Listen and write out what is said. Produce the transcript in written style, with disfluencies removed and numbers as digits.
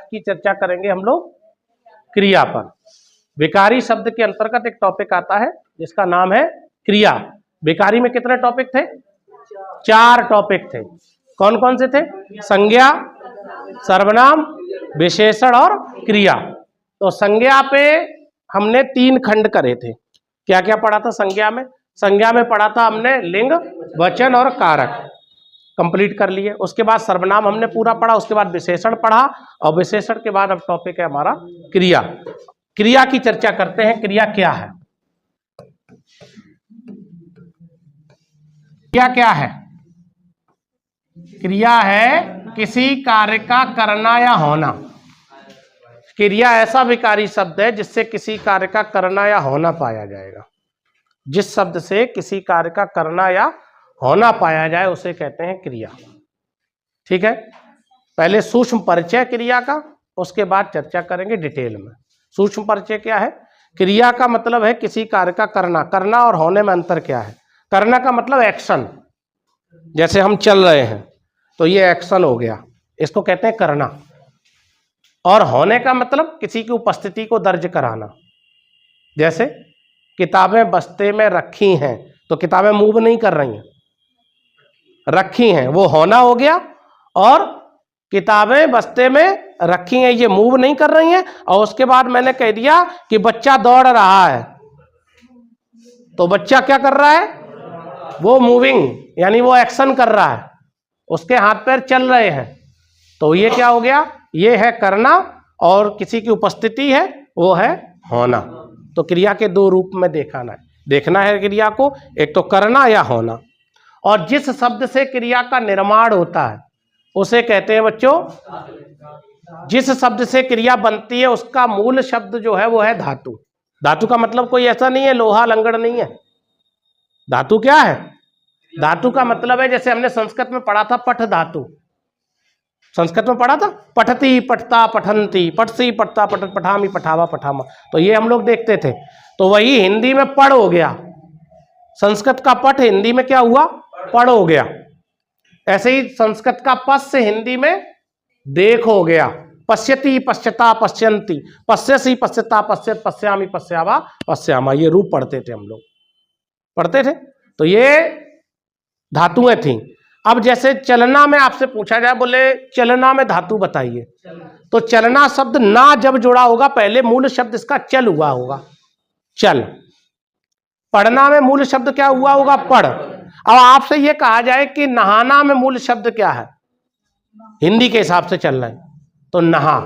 की चर्चा करेंगे हम लोग क्रिया पर। विकारी शब्द के अंतर्गत एक टॉपिक आता है जिसका नाम है क्रिया। विकारी में कितने टॉपिक थे? 4 टॉपिक थे। कौन कौन से थे? संज्ञा, सर्वनाम, विशेषण और क्रिया। तो संज्ञा पे हमने 3 खंड करे थे। क्या क्या पढ़ा था संज्ञा में? संज्ञा में पढ़ा था हमने लिंग, वचन और कारक, कंप्लीट कर लिए। उसके बाद सर्वनाम हमने पूरा पढ़ा, उसके बाद विशेषण पढ़ा, और विशेषण के बाद अब टॉपिक है हमारा क्रिया। क्रिया की चर्चा करते हैं। क्रिया क्या है? क्रिया क्या है? क्रिया है किसी कार्य का करना या होना। क्रिया ऐसा विकारी शब्द है जिससे किसी कार्य का करना या होना पाया जाएगा। जिस शब्द से किसी कार्य का करना या होना पाया जाए उसे कहते हैं क्रिया। ठीक है, पहले सूक्ष्म परिचय क्रिया का, उसके बाद चर्चा करेंगे डिटेल में। सूक्ष्म परिचय क्या है? क्रिया का मतलब है किसी कार्य का करना। करना और होने में अंतर क्या है? करना का मतलब एक्शन, जैसे हम चल रहे हैं तो ये एक्शन हो गया, इसको कहते हैं करना। और होने का मतलब किसी की उपस्थिति को दर्ज कराना। जैसे किताबें बस्ते में रखी हैं, तो किताबें मूव नहीं कर रही हैं, रखी हैं, वो होना हो गया। और किताबें बस्ते में रखी हैं, ये मूव नहीं कर रही हैं। और उसके बाद मैंने कह दिया कि बच्चा दौड़ रहा है, तो बच्चा क्या कर रहा है? वो मूविंग, यानी वो एक्शन कर रहा है, उसके हाथ पैर चल रहे हैं। तो ये क्या हो गया? ये है करना, और किसी की उपस्थिति है वो है होना। तो क्रिया के 2 रूप में देखना है क्रिया को, एक तो करना या होना। और जिस शब्द से क्रिया का निर्माण होता है उसे कहते हैं बच्चों, जिस शब्द से क्रिया बनती है उसका मूल शब्द जो है वो है धातु। धातु का मतलब कोई ऐसा नहीं है लोहा लंगड़ नहीं है। धातु क्या है? धातु का मतलब है, जैसे हमने संस्कृत में पढ़ा था पठ धातु, संस्कृत में पढ़ा था पठती, पठता, पठंती, पठसी, पठता, पठत, पठामी, पठावा, पठामा। तो ये हम लोग देखते थे। तो वही हिंदी में पढ़ हो गया। संस्कृत का पठ हिंदी में क्या हुआ? पढ़ हो गया। ऐसे ही संस्कृत का पस से हिंदी में देख हो गया। पश्यति, पश्यता, पश्यंती, पश्यसी, पश्यता, पश्यत, पश्यामी, पश्यावा, पश्यामा, ये रूप पढ़ते थे हम लोग, पढ़ते थे। तो ये धातुएं थी। अब जैसे चलना में आपसे पूछा जाए, बोले चलना में धातु बताइए, तो चलना शब्द ना जब जुड़ा होगा, पहले मूल शब्द इसका चल हुआ होगा, चल। पढ़ना में मूल शब्द क्या हुआ होगा? पढ़। अब आपसे ये कहा जाए कि नहाना में मूल शब्द क्या है? हिंदी के हिसाब से चलना है तो नहा।